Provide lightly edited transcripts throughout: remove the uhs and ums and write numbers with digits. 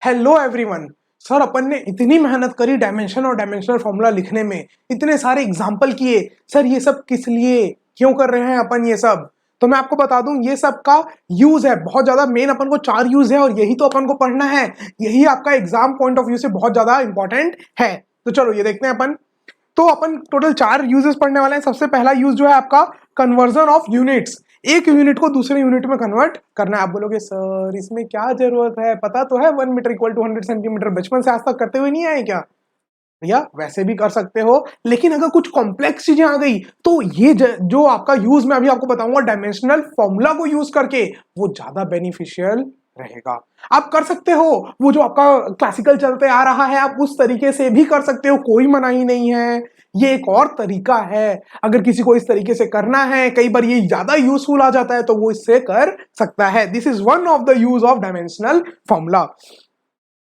Hello everyone. Sir अपन ने इतनी मेहनत करी डायमेंशन और डायमेंशनल फॉर्मूला लिखने में, इतने सारे एग्जाम्पल किए। सर ये सब किस लिए, क्यों कर रहे हैं अपन ये सब? तो मैं आपको बता दूं, ये सब का यूज है बहुत ज्यादा। मेन अपन को 4 यूज है और यही तो अपन को पढ़ना है। यही आपका एग्जाम पॉइंट ऑफ व्यू से बहुत ज्यादा इंपॉर्टेंट है। तो चलो ये देखते हैं अपन। तो अपन टोटल 4 यूजेस पढ़ने वाले हैं। सबसे पहला यूज जो है आपका कन्वर्जन ऑफ यूनिट्स। एक यूनिट को दूसरे यूनिट में कन्वर्ट करना है। आप बोलोगे सर इसमें क्या जरूरत है, पता तो है 1 मीटर इक्वल टू 100 सेंटीमीटर, बचपन से आज तक करते हुए नहीं आए क्या? भैया वैसे भी कर सकते हो, लेकिन अगर कुछ कॉम्प्लेक्स चीजें आ गई तो ये जो आपका यूज मैं अभी आपको बताऊंगा डायमेंशनल फॉर्मूला को यूज करके, वो ज्यादा बेनिफिशियल रहेगा। आप कर सकते हो, वो जो आपका क्लासिकल चलते आ रहा है आप उस तरीके से भी कर सकते हो, कोई मनाही नहीं है। ये एक और तरीका है। अगर किसी को इस तरीके से करना है, कई बार ये ज्यादा यूजफुल आ जाता है, तो वो इससे कर सकता है। This is one of the use of dimensional formula.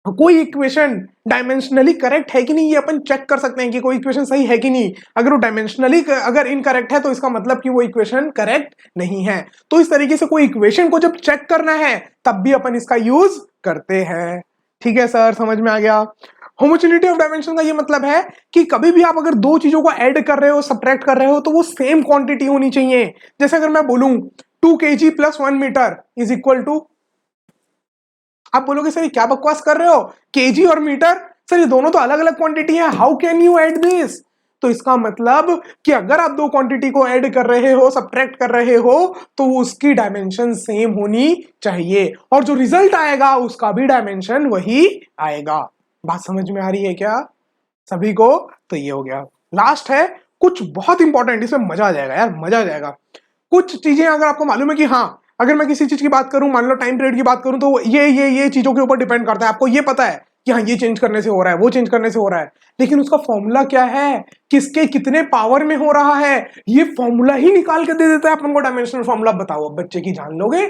कोई इक्वेशन डायमेंशनली करेक्ट है कि नहीं, ये अपन चेक कर सकते हैं कि कोई इक्वेशन सही है कि नहीं। अगर वो डायमेंशनली अगर इनकरेक्ट है तो इसका मतलब कि वो इक्वेशन करेक्ट नहीं है। तो इस तरीके से कोई इक्वेशन को जब चेक करना है तब भी अपन इसका यूज करते हैं। ठीक है सर, समझ में आ गया। होमोजेनिटी ऑफ डायमेंशन का ये मतलब है कि कभी भी आप अगर दो चीजों को ऐड कर रहे हो, सब्ट्रैक्ट कर रहे हो, तो वो सेम क्वांटिटी होनी चाहिए। जैसे अगर मैं बोलूं 2 kg plus 1 metre is equal to, आप बोलोगे सर ये क्या बकवास कर रहे हो, केजी और मीटर, सर ये दोनों तो अलग अलग क्वांटिटी है, how can you add this? तो इसका मतलब कि अगर आप दो क्वांटिटी को ऐड कर रहे हो, सब्ट्रैक्ट कर रहे हो, तो उसकी डायमेंशन सेम होनी चाहिए और जो रिजल्ट आएगा उसका भी डायमेंशन वही आएगा। बात समझ में आ रही है क्या सभी को? तो ये हो गया। लास्ट है कुछ बहुत इंपॉर्टेंट, इसमें मजा आ जाएगा यार, मजा आ जाएगा। कुछ चीजें अगर आपको मालूम है कि हाँ, अगर मैं किसी चीज की बात करूं, मान लो टाइम पीरियड की बात करूं, तो ये चीजों के ऊपर डिपेंड करता है। आपको ये पता है कि हाँ ये चेंज करने से हो रहा है, वो चेंज करने से हो रहा है, लेकिन उसका फॉर्मूला क्या है, किसके कितने पावर में हो रहा है, ये फॉर्मूला ही निकाल के दे देता है अपन को डायमेंशनल फॉर्मूला। बताओ अब बच्चे की जान लोगे?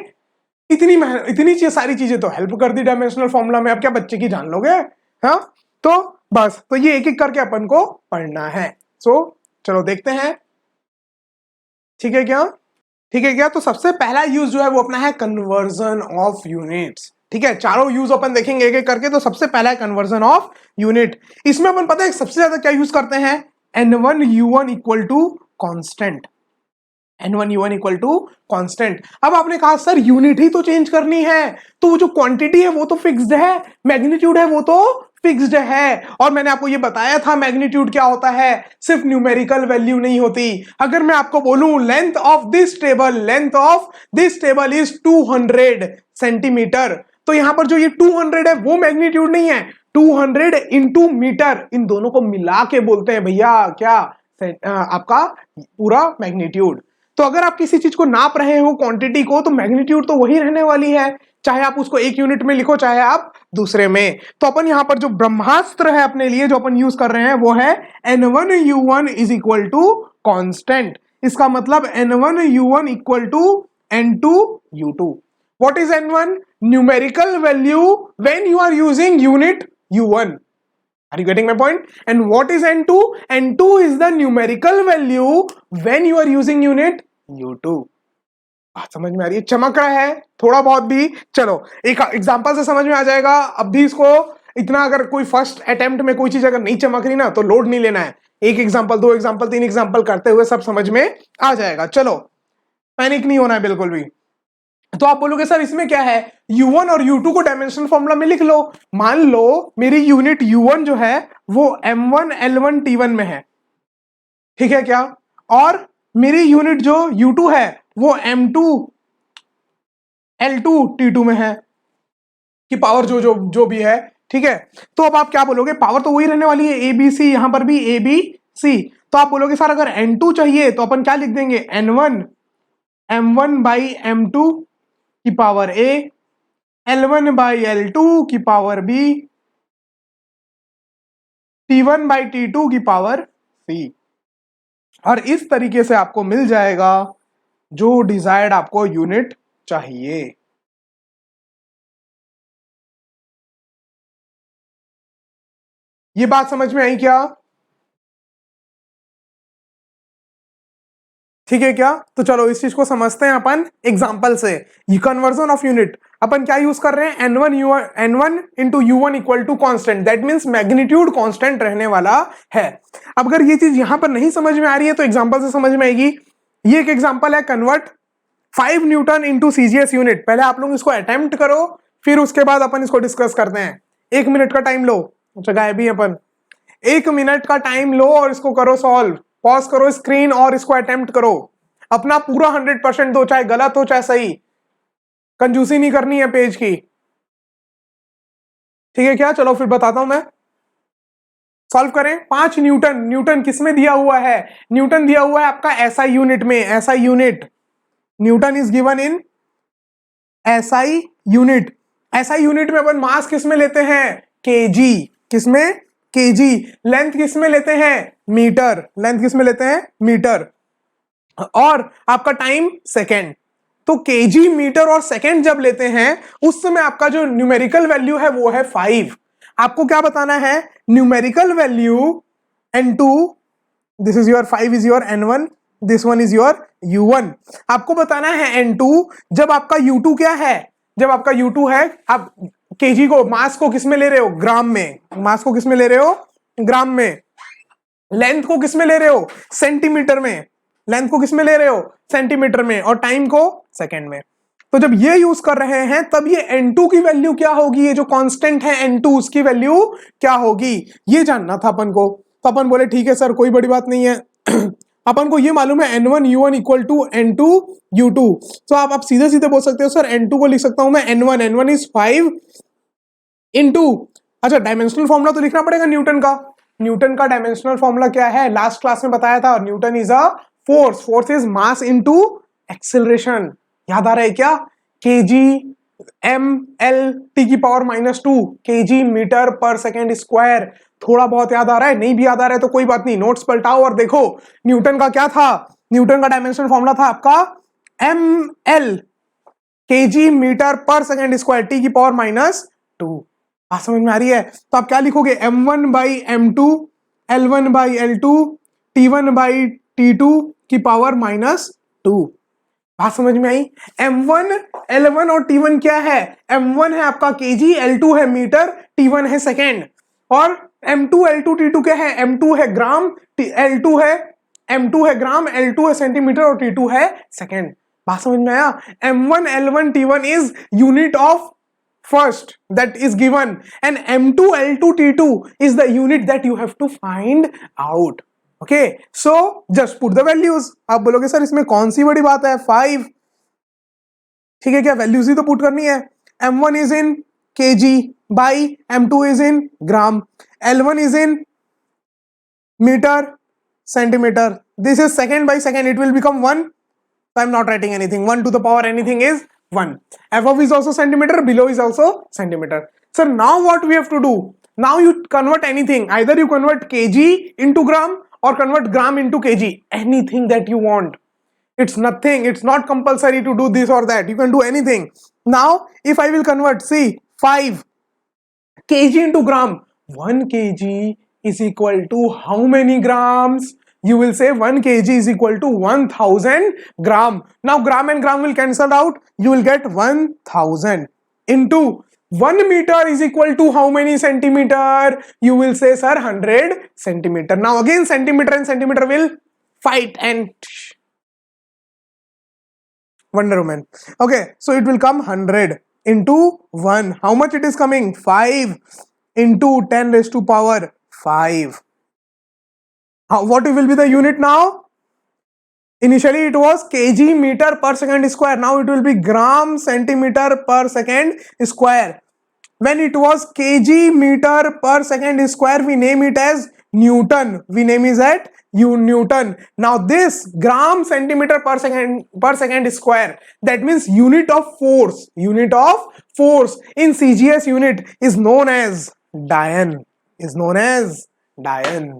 इतनी सारी चीजें तो हेल्प कर दी डायमेंशनल फॉर्मूला में, अब क्या बच्चे की जान लोगे? हाँ, तो बस, तो ये एक एक करके अपन को पढ़ना है। सो चलो देखते हैं। ठीक है क्या? ठीक है क्या? तो सबसे पहला यूज जो है वो अपना है कन्वर्जन ऑफ यूनिट्स। ठीक है, चारों यूज अपन देखेंगे एक एक करके। तो सबसे पहला है कन्वर्जन ऑफ यूनिट। इसमें अपन पता है सबसे ज्यादा क्या यूज करते हैं, n1u1 equal to constant. n1u1 equal to constant. अब आपने कहा सर यूनिट ही तो चेंज करनी है, तो वो जो क्वांटिटी है वो तो फिक्स्ड है, मैग्नीट्यूड है वो तो फिक्स्ड है। और मैंने आपको ये बताया था मैग्नीट्यूड क्या होता है, सिर्फ न्यूमेरिकल वैल्यू नहीं होती। अगर मैं आपको बोलूं length of this table is 200 centimetre, तो यहां पर जो ये 200 है वो मैग्नीट्यूड नहीं है, 200 इंटू मीटर, इन दोनों को मिला के बोलते हैं भैया क्या, आपका पूरा मैग्नीट्यूड। तो अगर आप किसी चीज को नाप रहे हो क्वांटिटी को, तो मैग्नीट्यूड तो वही रहने वाली है, चाहे आप उसको एक यूनिट में लिखो चाहे आप दूसरे में। तो अपन यहां पर जो ब्रह्मास्त्र है अपने लिए जो अपन यूज कर रहे हैं वो है n1u1 is equal to constant. इसका मतलब n1u1 equal to n2u2। What is n1? Numerical value when you are using unit u1। Are you getting my point? And what is N2? N2 is the numerical value when you are using unit U2. बात समझ में आ रही है? चमक रहा है थोड़ा बहुत भी? चलो एक एग्जांपल से समझ में आ जाएगा। अब भी इसको इतना, अगर कोई फर्स्ट अटेम्प्ट में कोई चीज अगर नहीं चमक रही ना तो लोड नहीं लेना है, एक एग्जांपल, दो एग्जांपल, तीन एग्जांपल करते हुए सब समझ में आ जाएगा। चलो पैनिक नहीं होना है बिल्कुल भी। तो आप बोलोगे सर इसमें क्या है, U1 और U2 को डायमेंशनल फॉर्मूला में लिख लो। मान लो मेरी यूनिट U1 जो है वो M1 L1 T1 में है, ठीक है क्या? और मेरी यूनिट जो U2 है वो M2 L2 T2 में है, कि पावर जो जो जो भी है। ठीक है, तो अब आप क्या बोलोगे, पावर तो वही रहने वाली है ए बी सी, यहां पर भी ए बी सी। तो आप बोलोगे सर अगर N2 चाहिए तो अपन क्या लिख देंगे, N1 M1 बाई M2 की power A, L1 by L2 की power B, T1 by T2 की पावर C। और इस तरीके से आपको मिल जाएगा जो डिजायर्ड आपको यूनिट चाहिए। ये बात समझ में आई क्या? ठीक है क्या? तो चलो इस चीज को समझते हैं अपन एग्जांपल से। ये कन्वर्जन ऑफ यूनिट, अपन क्या यूज कर रहे हैं, n1 into u1 equal to constant, that means magnitude constant रहने वाला है। अब अगर ये चीज यहां पर नहीं समझ में आ रही है तो एग्जांपल से समझ में आएगी। ये एक एग्जांपल है, convert 5 Newton into CGS unit. पहले आप लोग इसको अटेम्प्ट करो, फिर उसके बाद अपन इसको डिस्कस करते हैं। 1 मिनट का टाइम लो, अच्छा गायब ही अपन, 1 मिनट का टाइम लो और इसको करो सॉल्व। पॉज करो स्क्रीन और इसको अटेम्प्ट करो, अपना पूरा 100% दो, चाहे गलत हो चाहे सही, कंजूसी नहीं करनी है पेज की, ठीक है क्या? चलो फिर बताता हूं मैं, सॉल्व करें। 5 न्यूटन, न्यूटन किसमें दिया हुआ है, न्यूटन दिया हुआ है आपका एसआई यूनिट में, SI unit, Newton is given in SI unit. SI unit में अपन मास किसमें लेते हैं, केजी, किसमें, केजी। लेंथ किसमें लेते हैं, मीटर, लेंथ किसमें लेते हैं, मीटर, और आपका टाइम सेकेंड। तो केजी, मीटर और सेकेंड जब लेते हैं उस समय आपका जो न्यूमेरिकल वैल्यू है वो है 5। आपको क्या बताना है, numerical value n2, this is your 5 is your n1, this one is your u1। आपको बताना है n2 जब आपका u2 क्या है, जब आपका u2 है, आप केजी को, मास को किसमें ले रहे हो, ग्राम में, मास को किसमें ले रहे हो, ग्राम में। लेंथ को किसमें ले रहे हो, सेंटीमीटर में, लेंथ को किसमें ले रहे हो, सेंटीमीटर में, और टाइम को सेकंड में। तो जब ये यूज कर रहे हैं तब ये n2 की वैल्यू क्या होगी, ये जो कांस्टेंट है n2 उसकी वैल्यू क्या होगी, ये जानना था अपन को। तो अपन बोले ठीक है सर कोई बड़ी बात नहीं है अपन को ये मालूम है n1 u1 equal to n2 u2। तो आप सीधे सीधे बोल सकते हो सर n2 को लिख सकता हूं मैं n1, n1 इज 5 इंटू, अच्छा डायमेंशनल फॉर्मूला तो लिखना पड़ेगा न्यूटन का। न्यूटन का डायमेंशनल फॉर्मूला क्या है, लास्ट क्लास में बताया था, Newton is a force, force is mass into acceleration. याद आ रहा है क्या, केजी एम एल टी की power -2 KG metre per second square. थोड़ा बहुत याद आ रहा है, नहीं भी याद आ रहा है तो कोई बात नहीं, नोट्स पलटाओ और देखो न्यूटन का क्या था, न्यूटन का डायमेंशनल फॉर्मूला था आपका M L KG metre per second square T की पावर -2। बात समझ में आ रही है? तो आप क्या लिखोगे, m1 by m2, l1 by l2, t1 by t2 की पावर -2। बात समझ में आई? m1, l1 और t1 क्या है, m1 है आपका केजी, l2 है मीटर, t1 है सेकेंड, और m2, l2, t2 क्या है, m2 है ग्राम, l2 है, m2 है ग्राम, l2 है सेंटीमीटर और t2 है सेकेंड। बात समझ में आया? m1, l1, t1 is unit of first that is given, and m2, l2, t2 is the unit that you have to find out. Okay, so just put the values। आप बोलोगे sir इसमें कौन सी बड़ी बात है, 5, ठीक है क्या, वैल्यूज ही तो पुट करनी है। m1 is in kg by m2 is in gram, l1 is in meter, centimeter, this is second by second, it will become 1, so I'm not writing anything, 1 to the power anything is 1. Above is also centimeter, below is also centimeter. So now what we have to do? Now you convert anything. Either you convert kg into gram or convert gram into kg. Anything that you want. It's nothing. It's not compulsory to do this or that. You can do anything. Now, if I will convert, see, 5 kg into gram. 1 kg is equal to how many grams? You will say 1 kg is equal to 1000 gram. Now gram and gram will cancel out. You will get 1000 into 1 meter is equal to how many centimeter? You will say sir 100 centimeter. Now again centimeter and centimeter will fight and Wonder Woman. Okay, so it will come 100 into 1. How much it is coming? 5 into 10 raised to power 5. What will be the unit now? Initially it was kg meter per second square. Now it will be gram centimeter per second square. When it was kg meter per second square, we name it as Newton. We name it as Newton. Now this gram centimeter per second square, that means unit of force. Unit of force in CGS unit is known as Dian. Is known as Dian.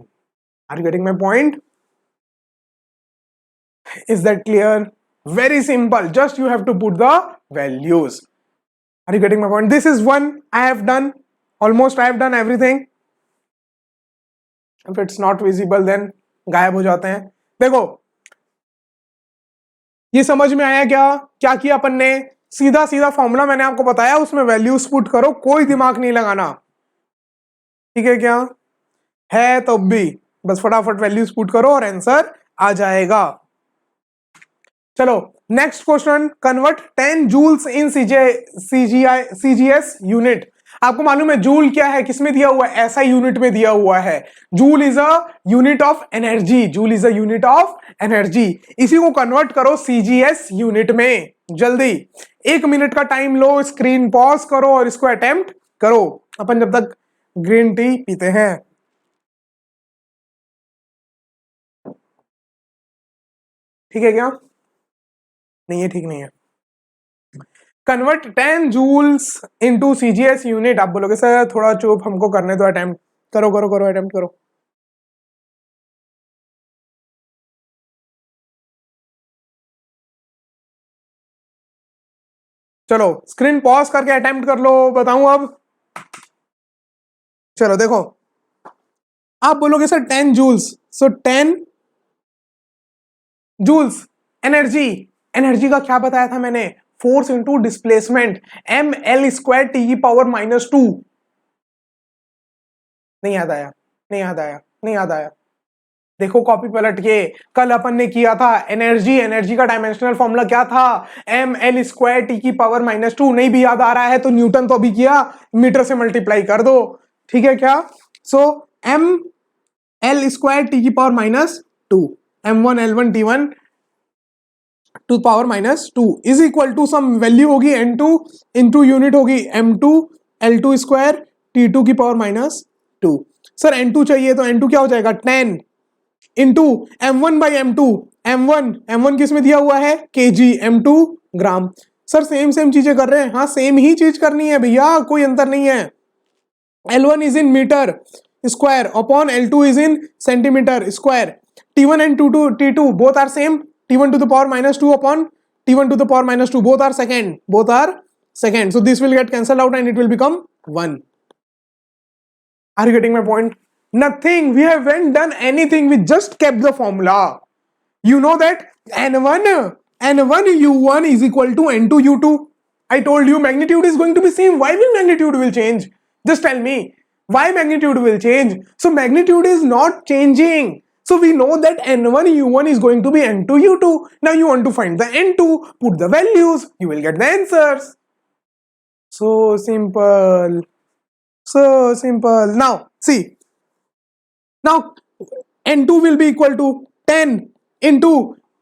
Are you getting my point? Is that clear? Very simple. Just you have to put the values. Are you getting my point? This is one I have done. Almost I have done everything. If it's not visible then गायब हो जाते हैं। देखो ये समझ में आया क्या क्या किया अपन ने? सीधा सीधा फॉर्मूला मैंने आपको बताया, उसमें वैल्यूज पुट करो, कोई दिमाग नहीं लगाना, ठीक है क्या है? तो भी बस फटाफट वैल्यूज पुट करो और आंसर आ जाएगा। चलो next question, convert 10 joules in CGS unit. आपको मालूम है जूल क्या है, किसमें दिया हुआ है? ऐसा यूनिट में दिया हुआ है। Joule is a unit of energy, joule is a unit of energy. इसी को कन्वर्ट करो सीजीएस यूनिट में। जल्दी 1 मिनट का टाइम लो, स्क्रीन पॉज करो और इसको अटेम्प्ट करो, अपन जब तक ग्रीन टी पीते हैं। ठीक है क्या? नहीं है, ठीक नहीं है। Convert 10 joules into CGS unit. आप बोलोगे सर थोड़ा चुप, हमको करने दो, अटेम्प्ट करो करो करो, अटेम्प्ट करो। चलो स्क्रीन पॉज करके अटेम्प्ट कर लो, बताऊं अब? चलो देखो, आप बोलोगे sir 10 joules, so 10 joules energy. Energy का क्या बताया था मैंने? Force into displacement, M L square T की पावर -2। नहीं याद आया? नहीं याद आया? नहीं याद आया? देखो कॉपी पलट के, कल अपन ने किया था एनर्जी, एनर्जी का डायमेंशनल फॉर्मूला क्या था? एम एल स्क्वायर टी की पावर -2। नहीं भी याद आ रहा है तो न्यूटन तो अभी किया, मीटर से मल्टीप्लाई कर दो, ठीक है क्या? So M L square T की power -2, m1 l1 t1 to power -2 is equal to some value होगी n2 इंटू यूनिट होगी m2 l2 स्क्वायर t2 की पावर -2। सर n2 चाहिए तो n2 क्या हो जाएगा? 10 इंटू m1/m2। m1 किस में दिया हुआ है? kg, m2 ग्राम। सर सेम सेम चीजें कर रहे हैं, हाँ सेम ही चीज करनी है भैया, कोई अंतर नहीं है। L1 is in meter square upon L2 is in centimeter square. T1 and T2 both are same. T1 to the power -2 upon T1 to the power -2, both are second. Both are second. So this will get cancelled out and it will become 1. Are you getting my point? Nothing. We haven't done anything. We just kept the formula. You know that N1 U1 is equal to N2 U2. I told you magnitude is going to be same. Why will magnitude will change? Just tell me why magnitude will change. So magnitude is not changing. So we know that N1 U1 is going to be N2 U2. Now you want to find the N2, put the values, you will get the answers. So simple. So simple. Now see. Now N2 will be equal to 10 into,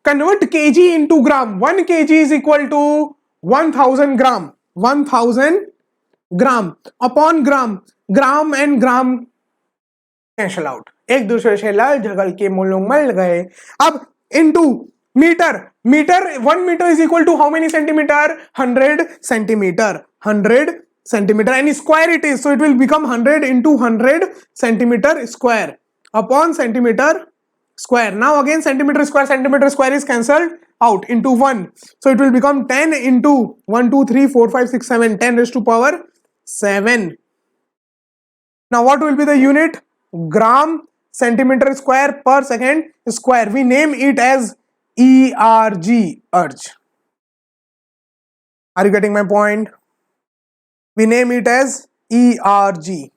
convert kg into gram. 1 kg is equal to 1000 gram. 1000 gram upon gram. Gram and gram cancel out, एक दूसरे से लड़ झगड़ के मुलुंग मल गए। अब into metre, metre 1 metre is equal to how many centimetre? 100 centimetre, 100 centimetre and square it is, so it will become 100 into 100 centimetre square upon centimeter square. Now again centimeter square is cancelled out into 1, so it will become 10 into 1 2 3 4 5 6 7, 10 raised to power 7. Now what will be the unit? Gram centimeter square per second square. We name it as ERG, ERG. Are you getting my point? We name it as ERG.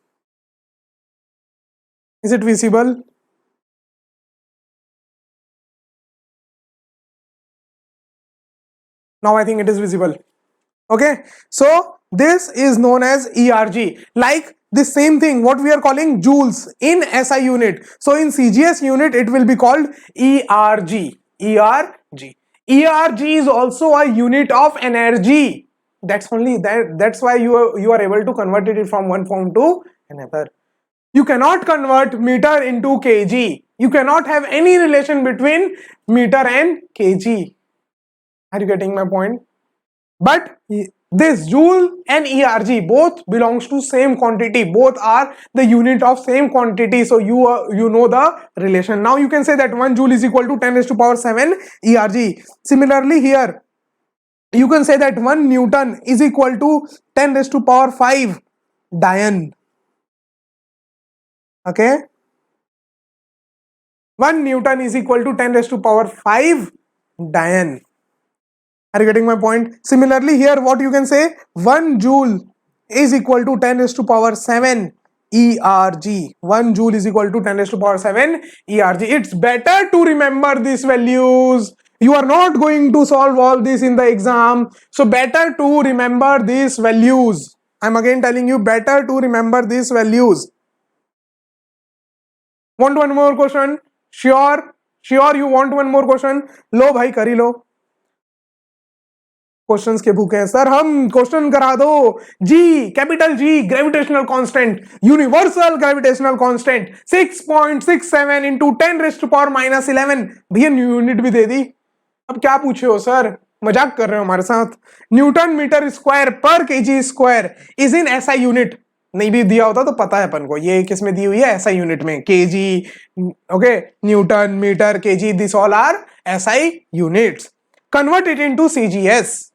Is it visible? Now I think it is visible. Okay, so this is known as ERG. Like the same thing what we are calling joules in SI unit, so in CGS unit it will be called ERG. ERG is also a unit of energy. That's only that's why you are able to convert it from one form to another. You cannot convert meter into kg. You cannot have any relation between meter and kg. Are you getting my point? But this joule and ERG both belongs to same quantity, both are the unit of same quantity, so you know the relation. Now you can say that 1 joule is equal to 10 raised to power 7 ERG. Similarly here you can say that 1 Newton is equal to 10 raised to power 5 Dian. Okay, 1 Newton is equal to 10 raised to power 5 Dian. Are you getting my point? Similarly, here what you can say, 1 joule is equal to 10 raised to power 7 ERG. 1 joule is equal to 10 raised to power 7 ERG. It's better to remember these values. You are not going to solve all this in the exam. So better to remember these values. I'm again telling you, better to remember these values. Want one more question? Sure you want one more question? लो भाई करी लो. Questions के भूखे हैं sir, हम question करा दो. G, capital G, gravitational constant, universal gravitational constant 6.67 into 10 raise to power minus 11. भैया unit भी दे दी. अब क्या पूछे हो सर, मजाक कर रहे हो हमारे साथ. न्यूटन मीटर स्क्वायर पर केजी स्क्वायर इज इन ऐसा यूनिट. नहीं भी दिया होता तो पता है अपन को, ये किस में दी हुई है, ऐसा यूनिट में, kg. Okay, newton metre kg, this all are SI units. Convert it into CGS.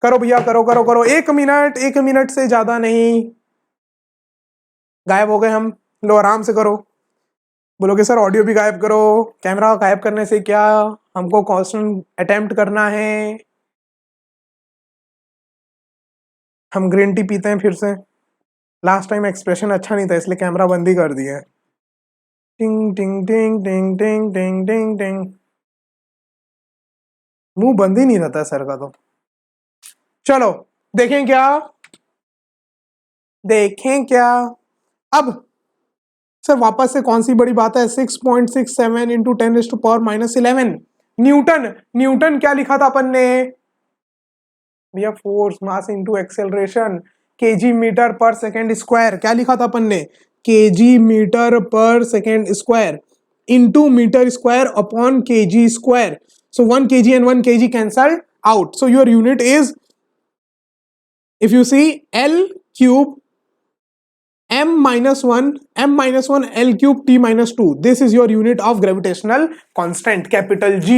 करो भैया, करो करो करो. 1 मिनट से ज्यादा नहीं. गायब हो गए हम. लो आराम से करो. बोलोगे सर ऑडियो भी गायब करो. कैमरा गायब करने से क्या, हमको क्वेश्चन अटेम्प्ट करना है. हम ग्रीन टी पीते हैं फिर से. लास्ट टाइम एक्सप्रेशन अच्छा नहीं था इसलिए कैमरा बंद ही कर दिया. टिंग टिंग टिंग टिंग टिंग टिंग टिंग टिंग. मुंह बंद ही नहीं रहता सर का तो. चलो देखें क्या. अब सर वापस से कौन सी बड़ी बात है, 6.67 into 10 raise to power minus 11. Newton क्या लिखा था अपन ने भैया, force mass into acceleration, kg metre per second square. क्या लिखा था अपन ने, kg metre per second square into metre square upon kg square. So 1 kg and 1 kg cancelled out. So your unit is, if you see, L cube m minus 1 L cube t minus 2. This is your unit of gravitational constant, capital G.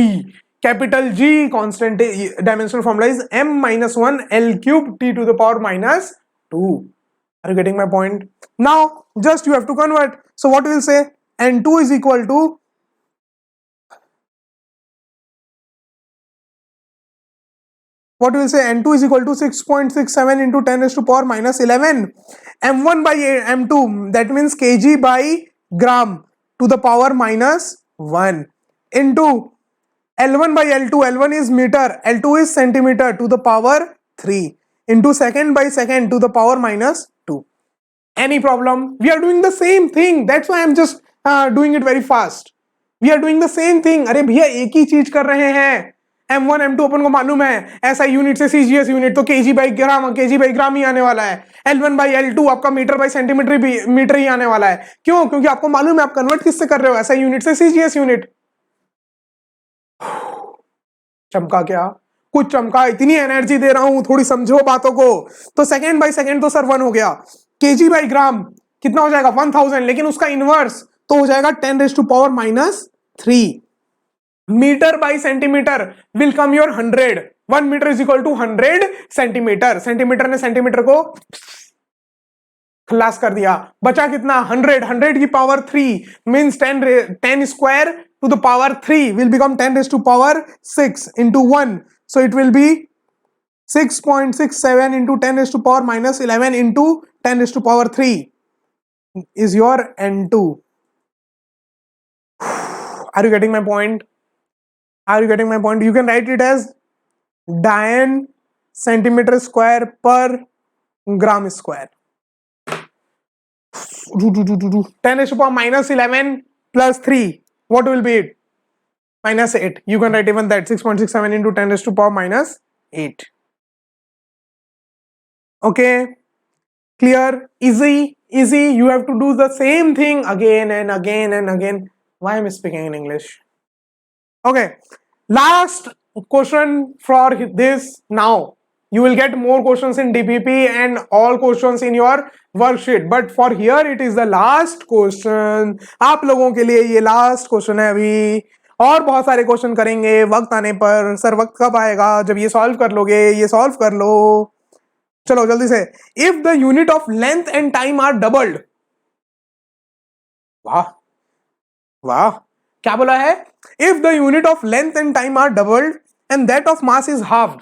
Capital G constant dimensional formula is m minus 1 L cube t to the power minus 2. Are you getting my point? Now just you have to convert. So what we will say, N2 is equal to, what we will say, N2 is equal to 6.67 into 10 raised to power minus 11. M1 by M2, that means kg by gram to the power minus 1 into L1 by L2, L1 is meter, L2 is centimeter to the power 3 into second by second to the power minus 2. Any problem? We are doing the same thing. That's why I'm just doing it very fast. We are doing the same thing. अरे भैया एक ही चीज कर रहे हैं. M1 M2 अपन को मालूम है, ऐसा यूनिट से सीजीएस यूनिट तो केजी बाई ग्राम ही आने वाला है. L1 बाई L2 आपका मीटर बाई सेंटीमीटर भी मीटर ही आने वाला है. क्यों? क्योंकि आपको मालूम है आप कन्वर्ट किससे कर रहे हो, ऐसा यूनिट से सीजीएस यूनिट. चमका क्या, कुछ चमका. इतनी एनर्जी दे रहा हूं, थोड़ी समझो बातों को. तो सेकेंड बाई सेकेंड तो सर 1 हो गया. केजी बाई ग्राम कितना हो जाएगा, 1000, लेकिन उसका इनवर्स तो हो जाएगा 10 raise to power minus 3. Metre by centimetre will come your 100. 1 metre is equal to 100 centimetre. Centimetre ने सेंटीमीटर को खलास कर दिया. बचा कितना, 100 की power 3 means 10 square to the power 3 will become 10 raised to power 6 into 1. So it will be 6.67 into 10 raised to power minus 11 into 10 raised to power 3 is your N2. Are you getting my point? Are you getting my point? You can write it as Dian centimeter square per gram square. 10 raised to power minus 11 plus 3. What will be it? Minus 8. You can write even that, 6.67 into 10 raised to power minus 8. Okay, clear? Easy. You have to do the same thing again and again and again. Why am I speaking in English? Okay, last question for this. Now you will get more questions in DPP and all questions in your worksheet, but for here it is the last question. आप लोगों के लिए ये last question है. अभी और बहुत सारे क्वेश्चन करेंगे वक्त आने पर. सर वक्त कब आएगा, जब ये सॉल्व कर लोगे. ये सॉल्व कर लो, चलो जल्दी से. If the unit of length and time are doubled. वाह, क्या बोला है? If the unit of length and time are doubled and that of mass is half.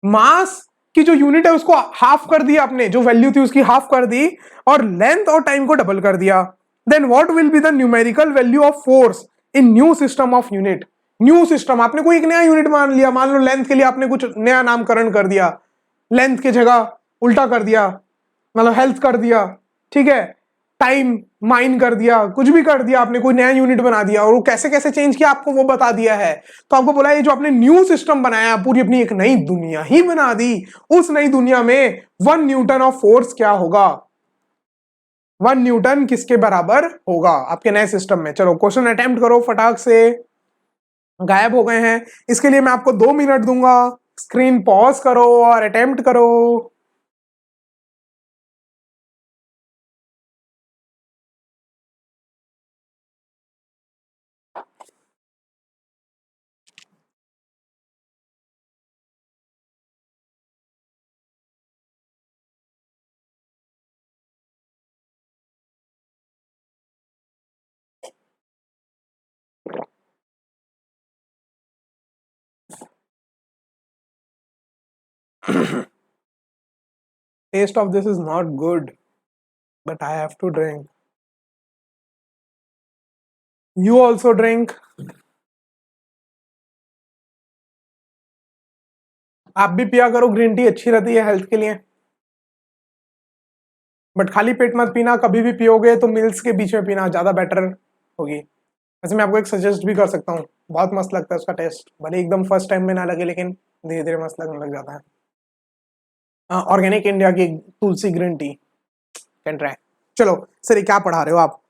Mass की जो यूनिट है उसको हाफ कर दिया आपने, जो वैल्यू थी उसकी हाफ कर दी, और लेंथ और टाइम को डबल कर दिया। Then what will be the numerical value of force in new system of unit. New system, आपने कोई एक नया यूनिट मान लिया, मान लो लेंथ के लिए आपने कुछ नया नामकरण कर दिया, लेंथ की जगह उल्टा कर दिया, मतलब हेल्थ कर दिया, ठीक है, टाइम माइन कर दिया, कुछ भी कर दिया आपने, कोई नया यूनिट बना दिया, और वो कैसे कैसे चेंज किया आपको वो बता दिया है। तो आपको बोला ये जो आपने न्यू सिस्टम बनाया, पूरी अपनी एक नई दुनिया ही बना दी, उस नई दुनिया में 1 न्यूटन ऑफ फोर्स क्या होगा, 1 न्यूटन किसके बराबर होगा आपके नए सिस्टम में। चलो क्वेश्चन अटेम्प्ट करो, फटाक से गायब हो गए हैं। इसके लिए मैं आपको 2 मिनट दूंगा, स्क्रीन पॉज करो और अटेम्प्ट करो। Taste of this is not good, but I have to drink. You also drink. आप भी पिया करो, ग्रीन टी अच्छी रहती है हेल्थ के लिए, बट खाली पेट मत पीना, कभी भी पियोगे तो मिल्स के बीच में पीना, ज्यादा बेटर होगी। वैसे मैं आपको एक सजेस्ट भी कर सकता हूँ, बहुत मस्त लगता है उसका टेस्ट, भले एकदम फर्स्ट टाइम में ना लगे लेकिन धीरे धीरे मस्त लगने लग जाता है। ऑर्गेनिक इंडिया की तुलसी ग्रीन टी, कैन ट्राई। चलो सर, ये क्या पढ़ा रहे हो आप?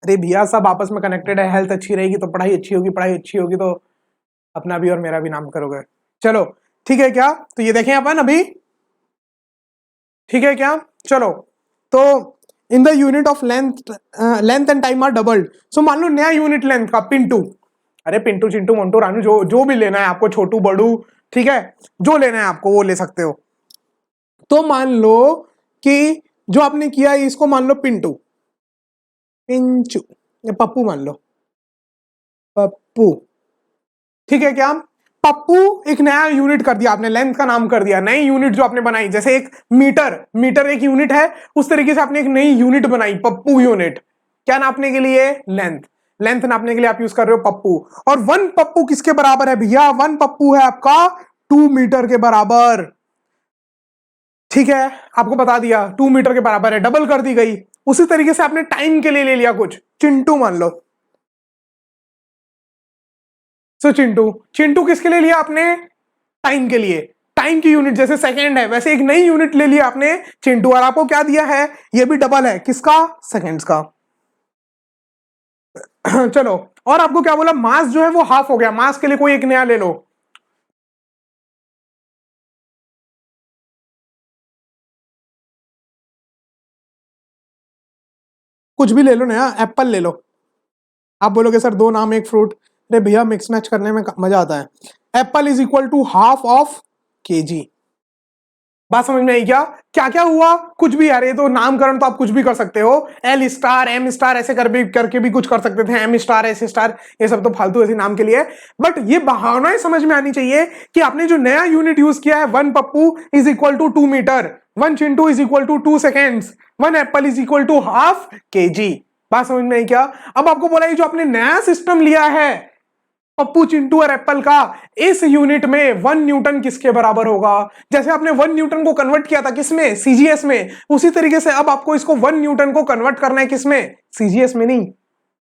अरे भैया सब आपस में कनेक्टेड है, हेल्थ अच्छी रहेगी तो पढ़ाई अच्छी होगी, पढ़ाई अच्छी होगी तो अपना भी और मेरा भी नाम करोगे। चलो ठीक है क्या, तो ये देखें अपन अभी, ठीक है क्या? चलो तो in the unit of length, length and time are doubled. So मान लो नया यूनिट लेंथ का पिंटू, अरे पिंटू चिंटू मोंटू रानू, जो भी लेना है आपको, छोटू बड़ू, ठीक है, जो लेना है आपको वो ले सकते हो। तो मान लो कि जो आपने किया है इसको मान लो पिंटू, पिंचू या पप्पू मान लो, पप्पू, ठीक है क्या? पप्पू एक नया यूनिट कर दिया आपने, लेंथ का नाम कर दिया, नई यूनिट जो आपने बनाई, जैसे एक मीटर, मीटर एक यूनिट है, उस तरीके से आपने एक नई यूनिट बनाई, पप्पू यूनिट। क्या नापने के लिए? लेंथ। लेंथ नापने के लिए आप यूज कर रहे हो पप्पू। और 1 पप्पू किसके बराबर है भैया? 1 पप्पू है आपका 2 मीटर के बराबर, ठीक है, आपको बता दिया 2 मीटर के बराबर है, डबल कर दी गई। उसी तरीके से आपने टाइम के लिए ले लिया कुछ, चिंटू मान लो। सो चिंटू, चिंटू किसके लिए लिया आपने? टाइम के लिए। टाइम की यूनिट जैसे सेकंड है, वैसे एक नई यूनिट ले लिया आपने चिंटू, और आपको क्या दिया है? ये भी डबल है, किसका? सेकंड्स का। चलो, और आपको क्या बोला? मास जो है वो हाफ हो गया, मास के लिए कोई एक नया ले लो। कुछ भी ले लो नया, एप्पल ले लो। आप बोलोगे सर 2 नाम 1 फ्रूट, अरे भैया मिक्स मैच करने में मजा आता है। Apple is equal to half of kg. बात समझ में आई क्या? क्या क्या हुआ? कुछ भी यार, ये तो नामकरण तो आप कुछ भी कर सकते हो, एल स्टार एम स्टार ऐसे करके भी कुछ कर सकते थे, एम स्टार एस स्टार, ये सब तो फालतू ऐसे नाम के लिए। बट ये भावनाएं समझ में आनी चाहिए कि आपने जो नया यूनिट यूज किया है, 1 Pappu is equal to 2 metre, 1 Chintu is equal to 2 seconds, 1 apple is equal to half kg. बात समझ में आई क्या? अब आपको बोला ये जो आपने नया सिस्टम लिया है पप्पू चिंटू और एप्पल का, इस यूनिट में 1 न्यूटन किसके बराबर होगा? जैसे आपने 1 न्यूटन को कन्वर्ट किया था किसमें? सीजीएस में। उसी तरीके से अब आपको इसको 1 न्यूटन को कन्वर्ट करना है किसमें? सीजीएस में नहीं,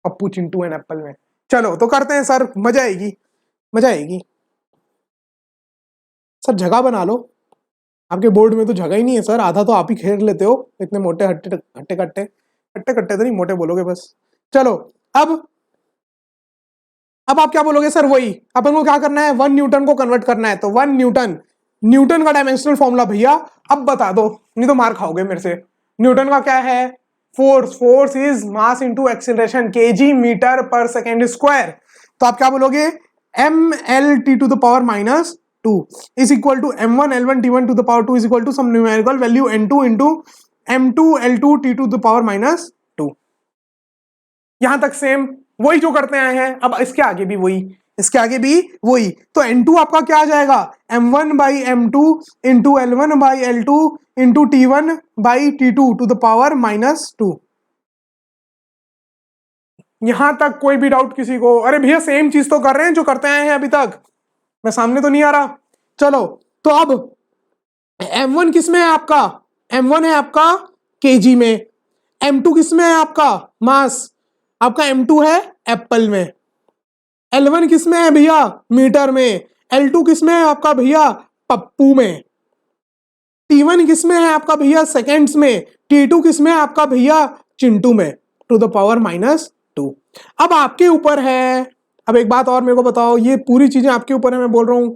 पप्पू चिंटू एंड एप्पल में। चलो तो करते हैं सर, मजा आएगी, मजा आएगी। सर जगह बना लो, आपके बोर्ड में तो जगह ही नहीं है सर, आधा तो आप ही खेल लेते हो, इतने मोटे हट्टे हट्टे कट्टे, हट्टे कट्टे तो नहीं, मोटे बोलोगे बस। चलो अब आप क्या बोलोगे? सर वही अपन को क्या करना है, 1 न्यूटन को कन्वर्ट करना है, तो 1 न्यूटन, न्यूटन का डायमेंशनल फॉर्मूला भैया अब बता दो, नहीं तो मार खाओगे मेरे से। न्यूटन का क्या है? Force, force is mass into acceleration, kg metre per second square. तो आप क्या बोलोगे? M L T to the power minus 2 is equal to m1 l1 t1 to the power 2 is equal to some numerical value n2 into m2 l2 t to the power minus 2। यहां तक same वही जो करते आए हैं, अब इसके आगे भी वही, इसके आगे भी वही, तो N2 आपका क्या आ जाएगा, M1 by M2 into L1 by L2 into T1 by T2 to the power -2। यहां तक कोई भी डाउट किसी को? अरे भैया सेम चीज तो कर रहे हैं जो करते आए हैं अभी तक, मैं सामने तो नहीं आ रहा। चलो तो अब M1 किस में है आपका, M1 है आपका केजी में, M2 किस में है आपका मास, आपका M2 है एप्पल में, L1 किस में है भैया मीटर में, L2 किस में है आपका भैया पप्पू में, T1 किस में है आपका भैया सेकेंड्स में, T2 किस में है आपका भैया चिंटू में टू द पावर -2। अब आपके ऊपर है, अब एक बात और मेरे को बताओ, ये पूरी चीजें आपके ऊपर है, मैं बोल रहा हूं।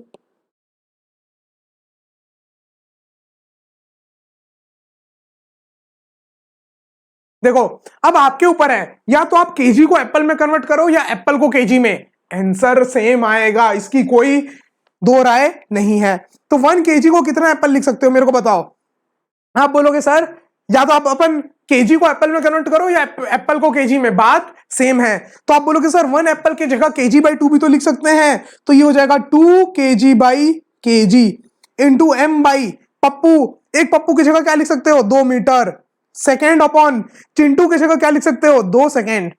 देखो अब आपके ऊपर है, या तो आप केजी को एप्पल में कन्वर्ट करो या एप्पल को केजी में, आंसर सेम आएगा, इसकी कोई दो राय नहीं है। तो 1 केजी को कितना एप्पल लिख सकते हो मेरे को बताओ। आप बोलोगे सर या तो आप अपन केजी को एप्पल में कन्वर्ट करो या एप्पल को केजी में, बात सेम है। तो आप बोलोगे सर 1 एप्पल की जगह केजी बाई 2 भी तो लिख सकते हैं, तो ये हो जाएगा 2 kg by kg into M by Pappu, एक पप्पू की जगह क्या लिख सकते हो 2 मीटर, सेकेंड अपॉन चिंटू की जगह क्या लिख सकते हो 2 सेकेंड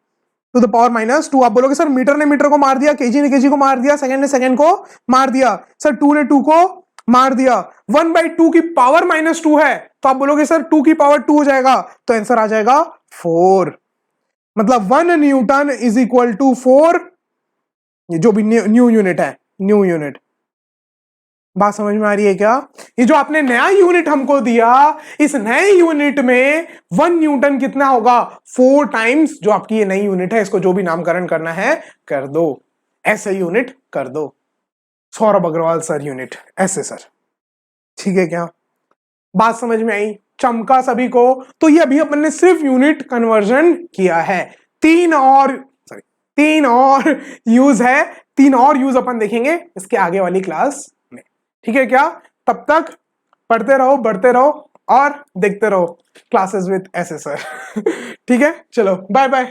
टू द पावर -2। आप बोलोगे सर मीटर ने मीटर को मार दिया, केजी ने केजी को मार दिया, सेकंड ने सेकंड को मार दिया, सर 2 ने 2 को मार दिया, 1/2 की पावर -2 है, तो आप बोलोगे सर 2 की पावर 2 हो जाएगा, तो आंसर आ जाएगा 4। मतलब 1 न्यूटन इज इक्वल टू 4, ये जो भी न्यू यूनिट है, न्यू यूनिट। बात समझ में आ रही है क्या? ये जो आपने नया यूनिट हमको दिया, इस नए यूनिट में 1 न्यूटन कितना होगा 4 टाइम्स जो आपकी ये नई यूनिट है, इसको जो भी नामकरण करना है कर दो, ऐसे यूनिट कर दो, सौरभ अग्रवाल सर यूनिट ऐसे सर, ठीक है क्या? बात समझ में आई? चमका सभी को? तो ये अभी अपन ने सिर्फ यूनिट कन्वर्जन किया है, तीन और यूज है, 3 और यूज अपन देखेंगे इसके आगे वाली क्लास में, ठीक है क्या? तब तक पढ़ते रहो, बढ़ते रहो और देखते रहो क्लासेस विद एस सर। ठीक है, चलो बाय बाय।